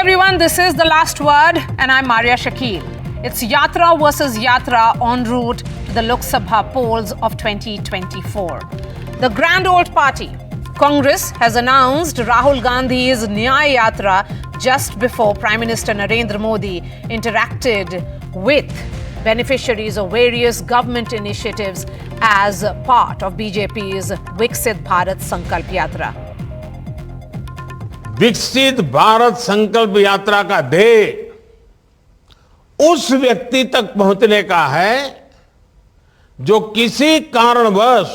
everyone, this is The Last Word and I'm Maria Shakil. It's Yatra versus Yatra en route to the Lok Sabha polls of 2024. The grand old party, Congress, has announced Rahul Gandhi's Nyay Yatra just before Prime Minister Narendra Modi interacted with beneficiaries of various government initiatives as part of BJP's Viksit Bharat Sankalp Yatra. विकसित भारत संकल्प यात्रा का ध्येय उस व्यक्ति तक पहुंचने का है जो किसी कारणवश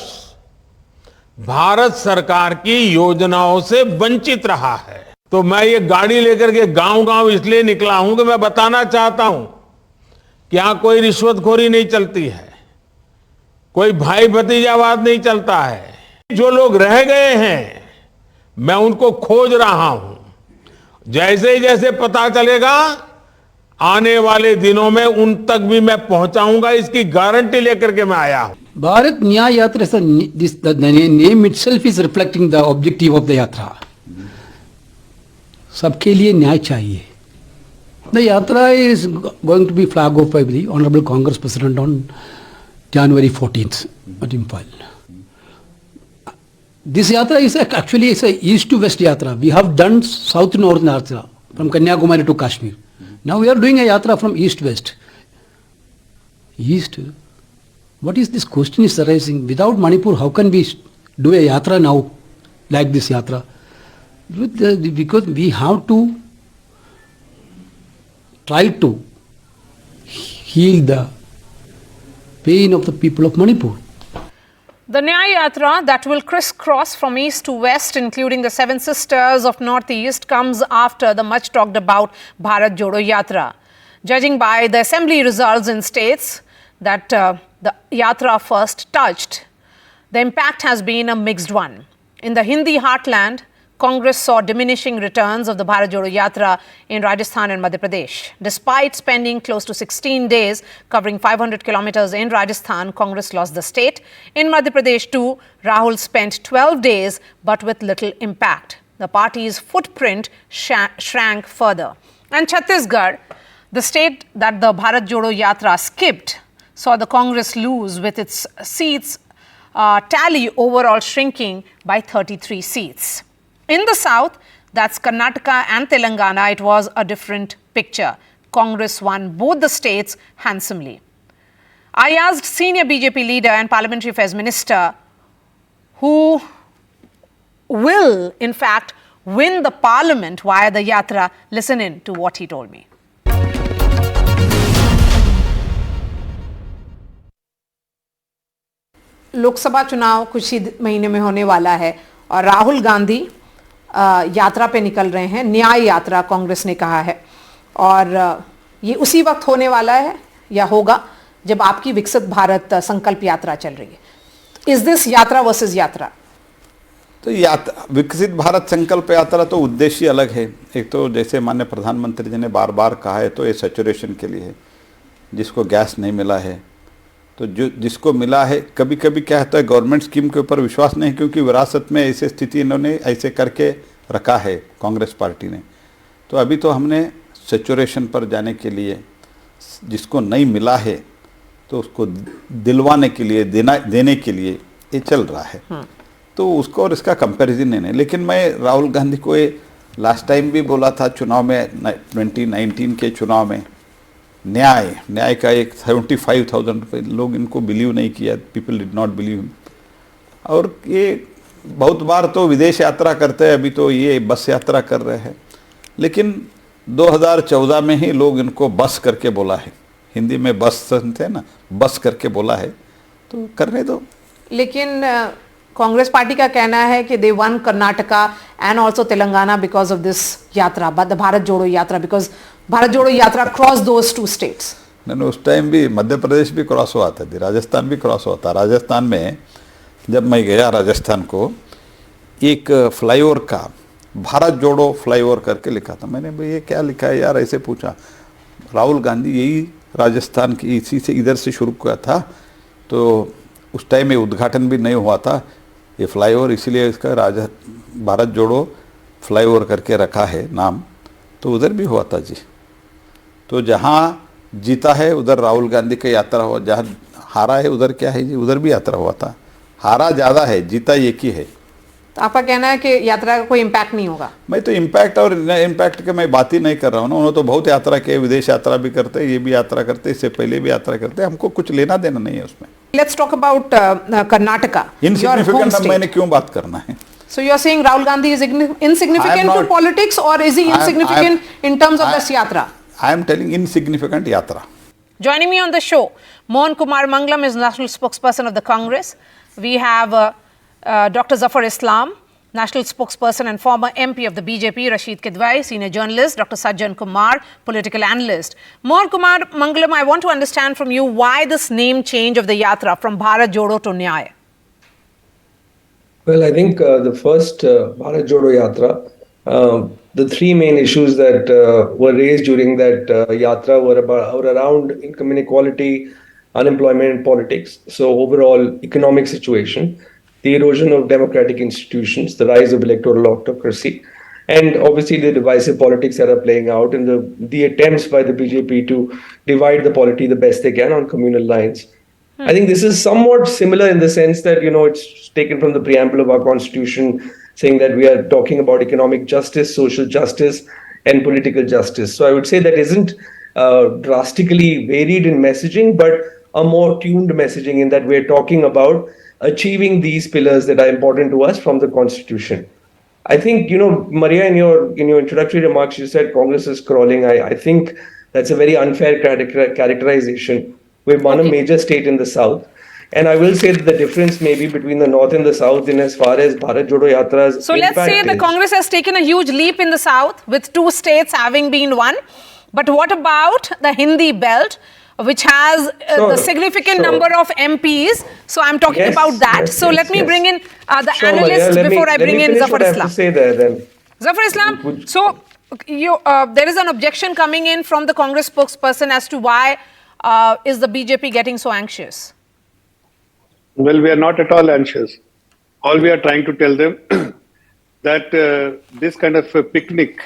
भारत सरकार की योजनाओं से वंचित रहा है। तो मैं ये गाड़ी लेकर के गांव-गांव इसलिए निकला हूं कि मैं बताना चाहता हूं कि यहां कोई रिश्वतखोरी नहीं चलती है, कोई भाई भतीजावाद नहीं चलता है। जो लोग रह गए हैं मैं उनको खोज रहा हूं। जैसे पता चलेगा आने वाले दिनों में उन तक भी मैं पहुंचाऊंगा, इसकी गारंटी लेकर के मैं आया हूं। Bharat Nyay Yatra, the name itself is reflecting the objective of the yatra. सबके लिए न्याय चाहिए. The yatra is going to be flag off by the Honorable Congress President on January 14th at Imphal. This yatra is actually a east to west yatra. We have done south to north yatra from Kanyakumari to Kashmir. Now we are doing a yatra from east west. East. What is this question is arising? Without Manipur, how can we do a yatra now like this yatra? Because we have to try to heal the pain of the people of Manipur. The Nyay Yatra that will crisscross from east to west, including the Seven Sisters of Northeast, comes after the much talked about Bharat Jodo Yatra. Judging by the assembly results in states that the Yatra first touched, the impact has been a mixed one. In the Hindi heartland, Congress saw diminishing returns of the Bharat Jodo Yatra in Rajasthan and Madhya Pradesh. Despite spending close to 16 days covering 500 kilometers in Rajasthan, Congress lost the state. In Madhya Pradesh too, Rahul spent 12 days but with little impact. The party's footprint shrank further. And Chhattisgarh, the state that the Bharat Jodo Yatra skipped, saw the Congress lose with its seats tally overall shrinking by 33 seats. In the south, that's Karnataka and Telangana, it was a different picture. Congress won both the states handsomely. I asked senior BJP leader and Parliamentary Affairs Minister, who will in fact win the parliament via the Yatra. Listen in to what he told me. Lok Sabha चुनाव कुछ ही महीने में होने वाला है और राहुल गांधी यात्रा पे निकल रहे हैं। न्याय यात्रा कांग्रेस ने कहा है और ये उसी वक्त होने वाला है या होगा जब आपकी विकसित भारत संकल्प यात्रा चल रही है। इज दिस यात्रा वर्सेस यात्रा? तो विकसित भारत संकल्प यात्रा तो उद्देश्य अलग है। एक तो जैसे माननीय प्रधानमंत्री जी ने बार बार कहा है, तो ये सैचुरेशन के लिए है। जिसको गैस नहीं मिला है तो जिसको मिला है, कभी कभी क्या होता है गवर्नमेंट स्कीम के ऊपर विश्वास नहीं, क्योंकि विरासत में ऐसे स्थिति इन्होंने ऐसे करके रखा है कांग्रेस पार्टी ने। तो अभी तो हमने सैचुरेशन पर जाने के लिए जिसको नहीं मिला है तो उसको दिलवाने के लिए देने के लिए ये चल रहा है। तो उसको और इसका कंपैरिजन नहीं। लेकिन मैं राहुल गांधी को ये लास्ट टाइम भी बोला था चुनाव में, 2019 के चुनाव में, न्याय का एक 75,000 रुपये, लोग इनको बिलीव नहीं किया, पीपल डिड नॉट बिलीव। और ये बहुत बार तो विदेश यात्रा करते हैं, अभी तो ये बस यात्रा कर रहे हैं। लेकिन 2014 में ही लोग इनको बस करके बोला है, हिंदी में बस थे ना, बस करके बोला है, तो करने दो। लेकिन कांग्रेस पार्टी का कहना है कि they won Karnataka and also Telangana because of this yatra, but the Bharat Jodo yatra, because Bharat Jodo यात्रा क्रॉस दोज टू स्टेट्स। नहीं, उस टाइम भी मध्य प्रदेश भी क्रॉस हुआ था, राजस्थान भी क्रॉस हुआ था। राजस्थान में जब मैं गया राजस्थान को, एक फ्लाईओवर का भारत जोड़ो फ्लाईओवर करके लिखा था। मैंने भाई ये क्या लिखा है यार, ऐसे पूछा। राहुल गांधी यही राजस्थान की इसी से इधर से शुरू किया था, तो उस टाइम में उद्घाटन भी नहीं हुआ था ये फ्लाईओवर, इसीलिए इसका भारत जोड़ो फ्लाईओवर करके रखा है नाम। तो उधर भी हुआ था जी। तो जहाँ जीता है उधर राहुल गांधी का यात्रा हुआ, जहाँ हारा है उधर क्या है जी, उधर भी यात्रा हुआ था। हारा ज़्यादा है, जीता एक ही है। तो आपका कहना है कि यात्रा का कोई इम्पैक्ट नहीं होगा? मैं तो इम्पैक्ट और इम्पैक्ट के मैं बात ही नहीं कर रहा हूँ ना। उन्होंने तो बहुत यात्रा किए, विदेश यात्रा भी करते हैं, ये भी यात्रा करते हैं, इससे पहले भी यात्रा करते हैं, हमको कुछ लेना देना नहीं है उसमें। Let's talk about Karnataka, insignificant मैंने क्यों बात करना है? So you are saying Rahul Gandhi is insignificant to politics, or is he insignificant in terms of this yatra? I am telling insignificant yatra. Joining me on the show, Mohan Kumar Mangalam is national spokesperson of the Congress. We have Dr. Zafar Islam, national spokesperson and former MP of the BJP, Rashid Kidwai, senior journalist, Dr. Sajjan Kumar, political analyst. Mohan Kumar Mangalam, I want to understand from you why this name change of the yatra from Bharat Jodo to Nyay. Well, I think the first Bharat Jodo Yatra, the three main issues that were raised during that yatra were around income inequality, unemployment, and politics. So overall economic situation, the erosion of democratic institutions, the rise of electoral autocracy, and obviously the divisive politics that are playing out, and the attempts by the BJP to divide the polity the best they can on communal lines. I think this is somewhat similar in the sense that, it's taken from the preamble of our constitution, saying that we are talking about economic justice, social justice, and political justice. So I would say that isn't drastically varied in messaging, but a more tuned messaging in that we're talking about achieving these pillars that are important to us from the constitution. I think, Maria, in your introductory remarks, you said Congress is crawling. I think that's a very unfair characterization. We've won a major state in the south. And I will say that the difference may be between the north and the south in as far as Bharat Jodo Yatra's So let's say the Congress has taken a huge leap in the south with 2 states having been won. But what about the Hindi belt, which has the significant number of MPs? So I'm talking about that. So let me bring in the analysts before I bring in Zafar Islam. Say there, then. Zafar Islam, so there is an objection coming in from the Congress spokesperson as to why is the BJP getting so anxious? Well, we are not at all anxious. All we are trying to tell them that this kind of a picnic,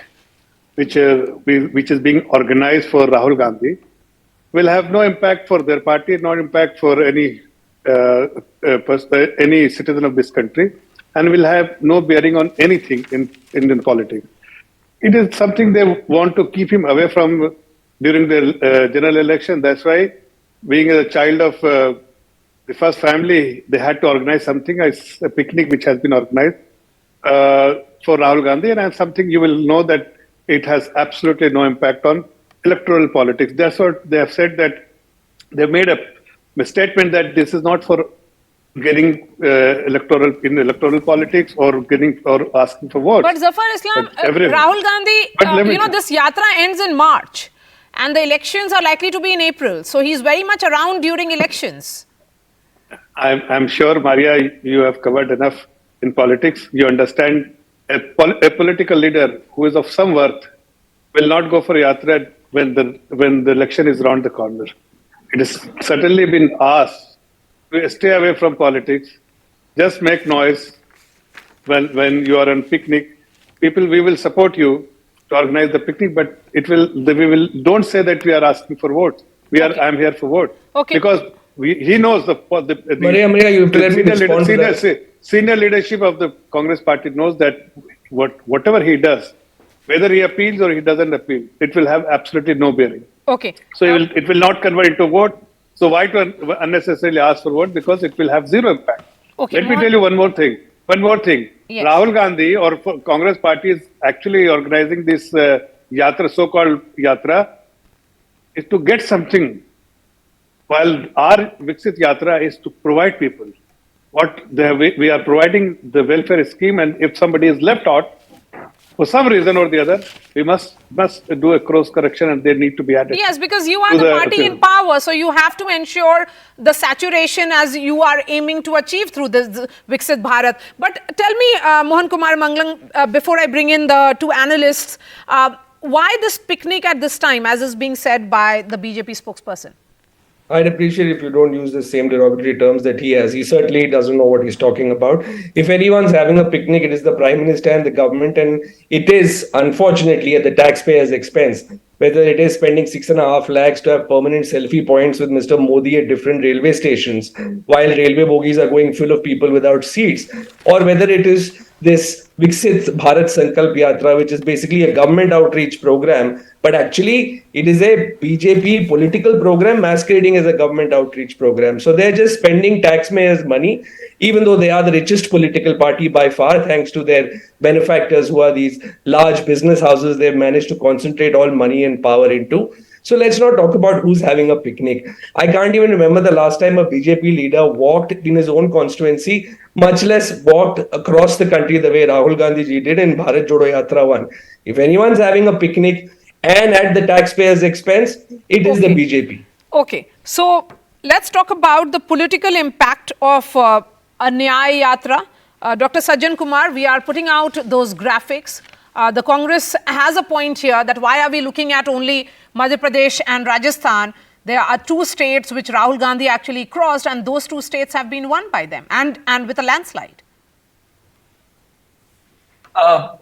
which is being organized for Rahul Gandhi, will have no impact for their party, no impact for any citizen of this country, and will have no bearing on anything in Indian politics. It is something they want to keep him away from during the general election. That's why, being a child of the first family, they had to organize something, a picnic which has been organized for Rahul Gandhi, and something you will know that it has absolutely no impact on electoral politics. That's what they have said, that they made a statement that this is not for getting electoral politics or asking for votes. But Zafar Islam, Rahul Gandhi, this yatra ends in March. And the elections are likely to be in April. So he's very much around during elections. I'm sure, Maria, you have covered enough in politics. You understand a political leader who is of some worth will not go for yatra when the election is around the corner. It has certainly been asked to stay away from politics. Just make noise when you are on picnic. We will support you to organize the picnic, but don't say that we are asking for votes. I'm here for votes. Okay. Because he knows Maria, you have to let me respond to that. Senior leadership of the Congress party knows that whatever he does, whether he appeals or he doesn't appeal, it will have absolutely no bearing. Okay. So it will not convert into vote. So why to unnecessarily ask for vote? Because it will have zero impact. Okay. Let me tell you one more thing. Yes. Rahul Gandhi or Congress party is actually organizing this yatra, so-called yatra, is to get something. While our Viksit Yatra is to provide people. We are providing the welfare scheme, and if somebody is left out, for some reason or the other, we must do a course correction and they need to be added. Yes, because you are the party in power, so you have to ensure the saturation as you are aiming to achieve through this Viksit Bharat. But tell me, Mohan Kumar Mangalam, before I bring in the two analysts, why this picnic at this time, as is being said by the BJP spokesperson? I'd appreciate if you don't use the same derogatory terms that he has. He certainly doesn't know what he's talking about. If anyone's having a picnic, it is the Prime Minister and the government, and it is unfortunately at the taxpayer's expense. Whether it is spending 6.5 lakhs to have permanent selfie points with Mr. Modi at different railway stations, while railway bogies are going full of people without seats, or whether it is this Viksit Bharat Sankalp Yatra, which is basically a government outreach program, but actually it is a BJP political program masquerading as a government outreach program. So they're just spending taxpayers' money, even though they are the richest political party by far, thanks to their benefactors who are these large business houses they've managed to concentrate all money and power into. So let's not talk about who's having a picnic. I can't even remember the last time a BJP leader walked in his own constituency, much less walked across the country the way Rahul Gandhi ji did in Bharat Jodo Yatra 1. If anyone's having a picnic and at the taxpayer's expense, it is the BJP. Okay, so let's talk about the political impact of a Nyay Yatra. Dr. Sajjan Kumar, we are putting out those graphics. The Congress has a point here that why are we looking at only Madhya Pradesh and Rajasthan? There are two states which Rahul Gandhi actually crossed, and those two states have been won by them and with a landslide.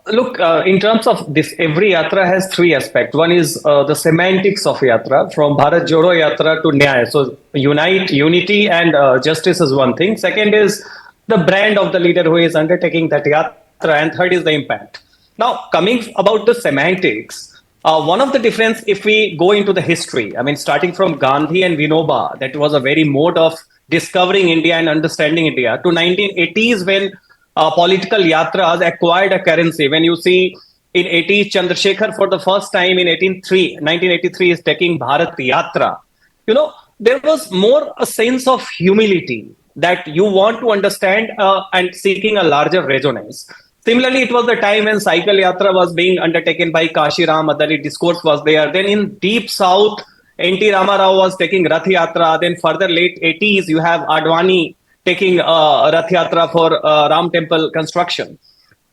Look, in terms of this, every yatra has three aspects. One is the semantics of yatra, from Bharat Jodo Yatra to Nyay. So unity and justice is one thing. Second is the brand of the leader who is undertaking that yatra, and third is the impact. Now, coming about the semantics, one of the difference, if we go into the history, I mean, starting from Gandhi and Vinoba, that was a very mode of discovering India and understanding India, to 1980s when political yatras acquired a currency. When you see in 80s, Chandrasekhar for the first time in 1983 is taking Bharat Yatra. You know, there was more a sense of humility that you want to understand and seeking a larger resonance. Similarly, it was the time when Cycle Yatra was being undertaken by Kashi Ram Adali, discourse was there. Then in deep south, N.T. Ramarao was taking Rath Yatra. Then further late 80s, you have Advani taking Rath Yatra for Ram Temple construction.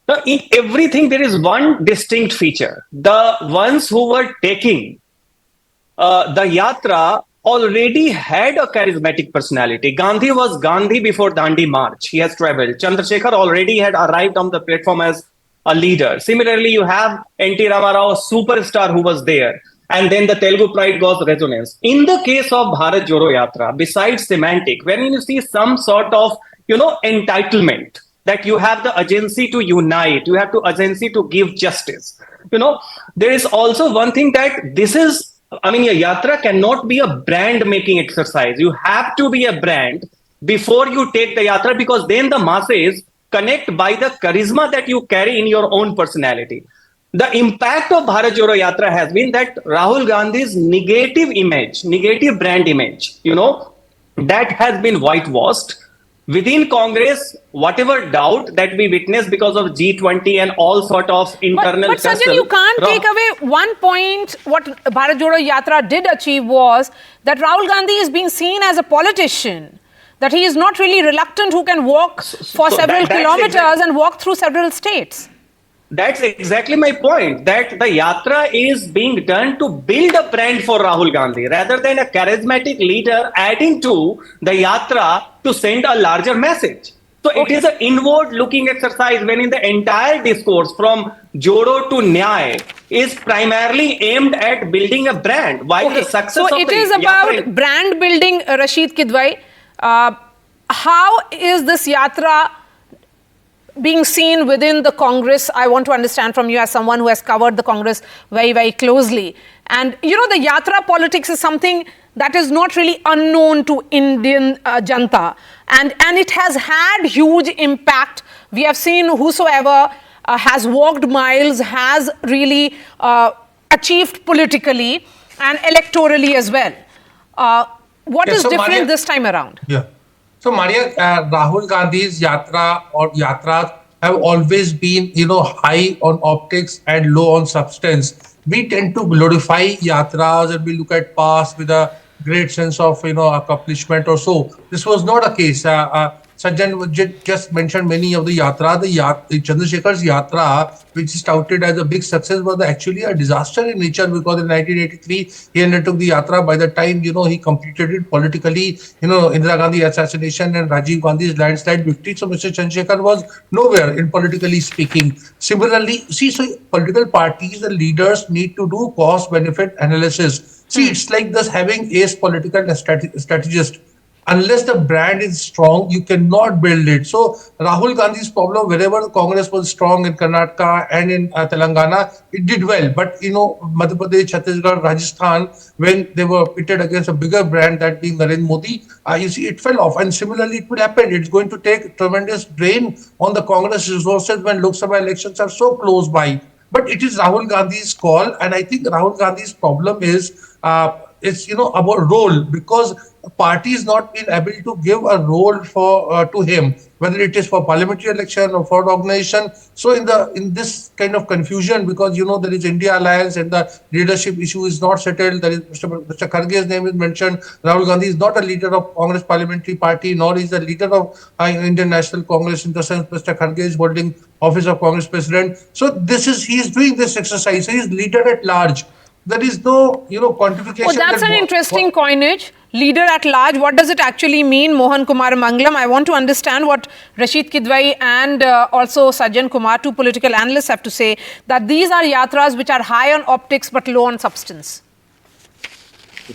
Now, in everything, there is one distinct feature. The ones who were taking the Yatra already had a charismatic personality. Gandhi was Gandhi before Dandi March. He has traveled. Chandrasekhar already had arrived on the platform as a leader. Similarly, you have N.T. Ramarao, a superstar who was there. And then the Telugu pride got resonance. In the case of Bharat Jodo Yatra, besides semantic, when you see some sort of, entitlement, that you have the agency to unite, you have the agency to give justice. There is also one thing that this is, a yatra cannot be a brand making exercise. You have to be a brand before you take the yatra, because then the masses connect by the charisma that you carry in your own personality. The impact of Bharat Jodo Yatra has been that Rahul Gandhi's negative image, negative brand image, that has been whitewashed. Within Congress, whatever doubt that we witnessed because of G20 and all sort of internal... But Sajjan, you can't take away one point. What Bharat Jodo Yatra did achieve was that Rahul Gandhi is being seen as a politician, that he is not really reluctant who can walk for several kilometers and walk through several states. That's exactly my point, that the yatra is being done to build a brand for Rahul Gandhi rather than a charismatic leader adding to the yatra to send a larger message. So it is an inward looking exercise, when in the entire discourse from Jodo to Nyay is primarily aimed at building a brand. While the success so of it is about brand building, Rashid Kidwai. How is this yatra being seen within the Congress? I want to understand from you as someone who has covered the Congress very, very closely. And, the yatra politics is something that is not really unknown to Indian Janta. And it has had huge impact. We have seen whosoever has walked miles has really achieved politically and electorally as well. What is different this time around? Yeah. So, Maria, Rahul Gandhi's yatra or yatras have always been, high on optics and low on substance. We tend to glorify yatras and we look at past with a great sense of, accomplishment or so. This was not a case. Sajjan just mentioned many of the Yatra. The Chandrasekhar's Yatra, which is touted as a big success, was actually a disaster in nature, because in 1983 he undertook the Yatra. By the time he completed it politically, Indira Gandhi assassination and Rajiv Gandhi's landslide victory, so Mr. Chandrasekhar was nowhere in politically speaking. Similarly, see, so political parties and leaders need to do cost benefit analysis. See, it's like this having ace political strategist. Unless the brand is strong, you cannot build it. So Rahul Gandhi's problem, wherever the Congress was strong in Karnataka and in Telangana, it did well. But Madhya Pradesh, Chhattisgarh, Rajasthan, when they were pitted against a bigger brand, that being Narendra Modi, you see it fell off. And similarly, it will happen. It's going to take tremendous drain on the Congress resources when Lok Sabha elections are so close by. But it is Rahul Gandhi's call, and I think Rahul Gandhi's problem is it's about role, because the party is not been able to give a role for to him, whether it is for parliamentary election or for the organization. So in this kind of confusion, because there is India Alliance and the leadership issue is not settled. There is Mr. Kharge's name is mentioned. Rahul Gandhi is not a leader of Congress parliamentary party, nor is a leader of Indian National Congress, in the sense Mr. Kharge is holding office of Congress president. So he is doing this exercise. So he is leader at large. There is no, quantification. Oh, that's an interesting coinage. Leader at large. What does it actually mean, Mohan Kumar Mangalam? I want to understand what Rashid Kidwai and also Sajjan Kumar, two political analysts, have to say, that these are yatras which are high on optics but low on substance.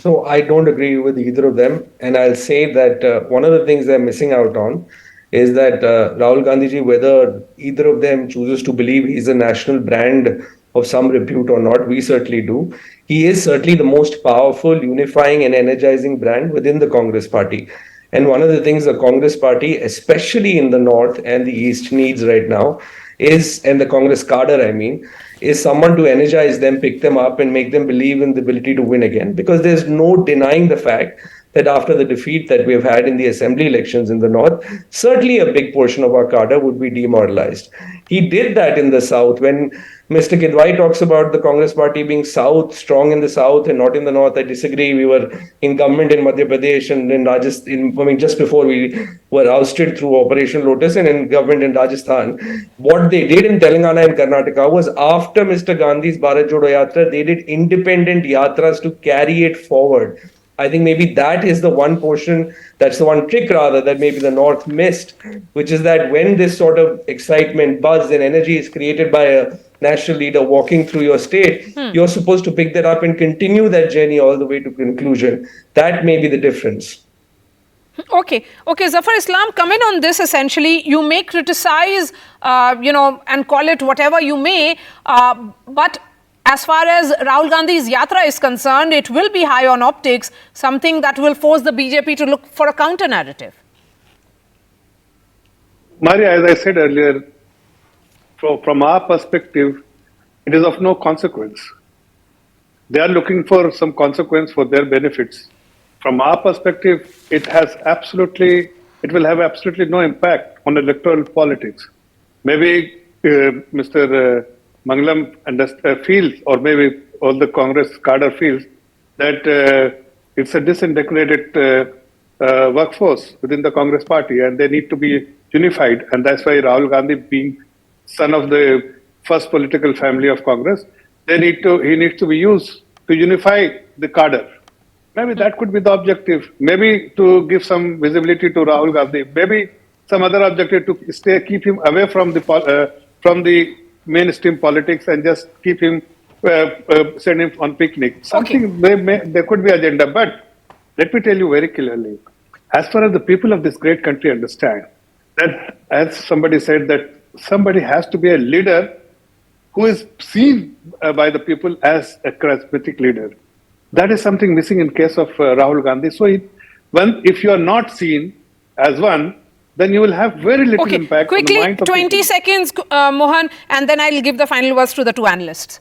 So I don't agree with either of them. And I'll say that one of the things they're missing out on is that Rahul Gandhiji, whether either of them chooses to believe he's a national brand of some repute or not, we certainly do. He is certainly the most powerful, unifying and energizing brand within the Congress party. And one of the things the Congress party, especially in the north and the east, needs right now is, and the Congress cadre, is someone to energize them, pick them up and make them believe in the ability to win again. Because there's no denying the fact that after the defeat that we've had in the assembly elections in the north, certainly a big portion of our cadre would be demoralized. He did that in the south. When Mr. Kidwai talks about the Congress party being south, strong in the south and not in the north, I disagree. We were in government in Madhya Pradesh and in Rajasthan, just before we were ousted through Operation Lotus, and in government in Rajasthan. What they did in Telangana and Karnataka was, after Mr. Gandhi's Bharat Jodo Yatra, they did independent yatras to carry it forward. I think maybe that is the one portion, that's the one trick rather, that maybe the North missed, which is that when this sort of excitement, buzz and energy is created by a national leader walking through your state, you're supposed to pick that up and continue that journey all the way to conclusion. That may be the difference. Okay, Zafar Islam, comment on this. Essentially, you may criticize, and call it whatever you may, but as far as Rahul Gandhi's Yatra is concerned, it will be high on optics, something that will force the BJP to look for a counter narrative. Maria, as I said earlier, from our perspective, it is of no consequence. They are looking for some consequence for their benefits. From our perspective, it will have absolutely no impact on electoral politics. Maybe Mr. Mangalam feels, or maybe all the Congress cadre feels, that it's a disintegrated workforce within the Congress party and they need to be unified. And that's why Rahul Gandhi, being son of the first political family of Congress, he needs to be used to unify the cadre. Maybe that could be the objective. Maybe to give some visibility to Rahul Gandhi. Maybe some other objective to keep him away from the mainstream politics and just keep him, send him on picnic. Something, there could be agenda. But let me tell you very clearly, as far as the people of this great country understand, that as somebody said, that somebody has to be a leader who is seen by the people as a charismatic leader. That is something missing in case of Rahul Gandhi. So if you are not seen as one, then you will have very little impact. Quickly, on the mind of 20 people. seconds, Mohan, and then I'll give the final words to the two analysts.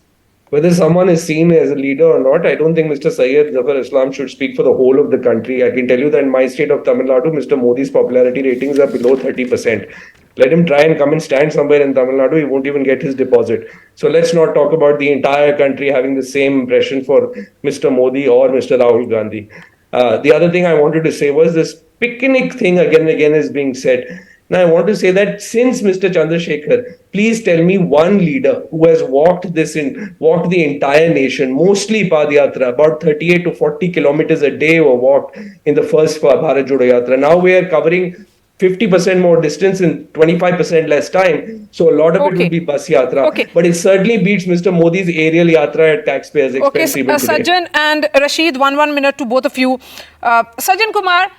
Whether someone is seen as a leader or not, I don't think Mr. Syed Zafar Islam should speak for the whole of the country. I can tell you that in my state of Tamil Nadu, Mr. Modi's popularity ratings are below 30%. Let him try and come and stand somewhere in Tamil Nadu, he won't even get his deposit. So let's not talk about the entire country having the same impression for Mr. Modi or Mr. Rahul Gandhi. The other thing I wanted to say was this picnic thing again and again is being said. Now, I want to say that since Mr. Chandrasekhar, please tell me one leader who has walked the entire nation, mostly Padyatra, about 38 to 40 kilometers a day were walked in the first Bharat Jodo Yatra. Now we are covering 50% more distance in 25% less time. So a lot of it will be bus yatra. Okay. But it certainly beats Mr. Modi's aerial yatra at taxpayers' expense even today. Sajjan and Rashid, one minute to both of you. Sajjan Kumar,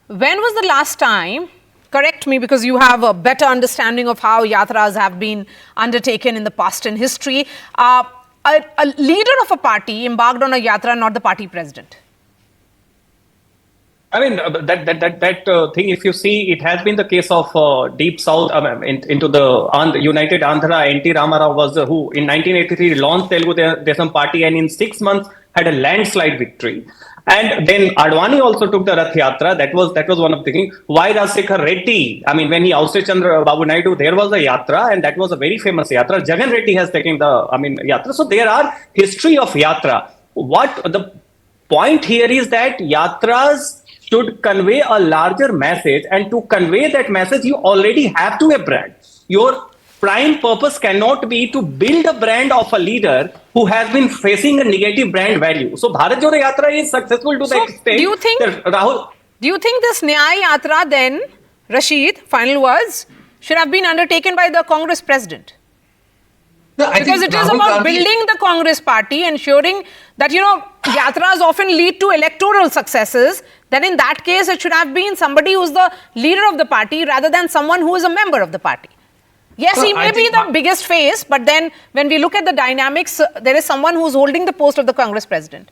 when was the last time, correct me because you have a better understanding of how yatras have been undertaken in the past in history, a leader of a party embarked on a yatra, not the party president? I mean, that thing, if you see, it has been the case of Deep South, into the United Andhra. N.T. Ramarao was who in 1983 launched Telugu Desam Party and in 6 months had a landslide victory. And then Advani also took the Rath Yatra. That was one of the things. Why Rajsekhar Reddy? I mean, when he ousted Chandra Babu Naidu, there was a Yatra, and that was a very famous Yatra. Jagan Reddy has taken Yatra. So there are history of Yatra. What the point here is that Yatras should convey a larger message, and to convey that message, you already have to have a brand. Your prime purpose cannot be to build a brand of a leader who has been facing a negative brand value. So Bharat Jodo Yatra is successful to that extent. Do you think this Nyay Yatra then, Rashid, final words, should have been undertaken by the Congress president? No, because it is about building the Congress party, ensuring that, yatras often lead to electoral successes. Then in that case, it should have been somebody who's the leader of the party rather than someone who is a member of the party. Yes, he may be the biggest face, but then when we look at the dynamics, there is someone who's holding the post of the Congress president.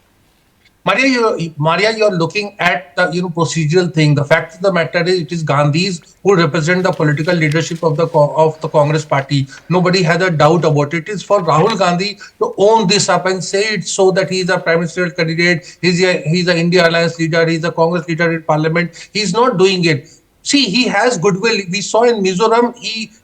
Maria, you're looking at the procedural thing. The fact of the matter is, it is Gandhis who represent the political leadership of the Congress party. Nobody has a doubt about it. It is for Rahul Gandhi to own this up and say it so that he is a prime ministerial candidate. He's an India Alliance leader. He's a Congress leader in Parliament. He's not doing it. See, he has goodwill. We saw in Mizoram, his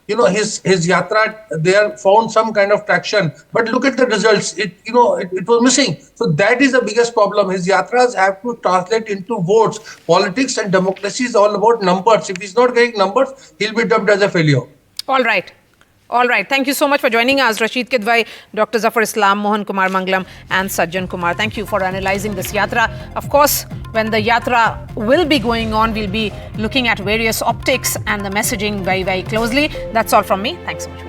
yatra there found some kind of traction. But look at the results. It was missing. So that is the biggest problem. His yatras have to translate into votes. Politics and democracy is all about numbers. If he's not getting numbers, he'll be dubbed as a failure. All right. Thank you so much for joining us, Rashid Kidwai, Dr. Zafar Islam, Mohan Kumar Mangalam, and Sajjan Kumar. Thank you for analyzing this yatra. Of course, when the yatra will be going on, we'll be looking at various optics and the messaging very, very closely. That's all from me. Thanks so much.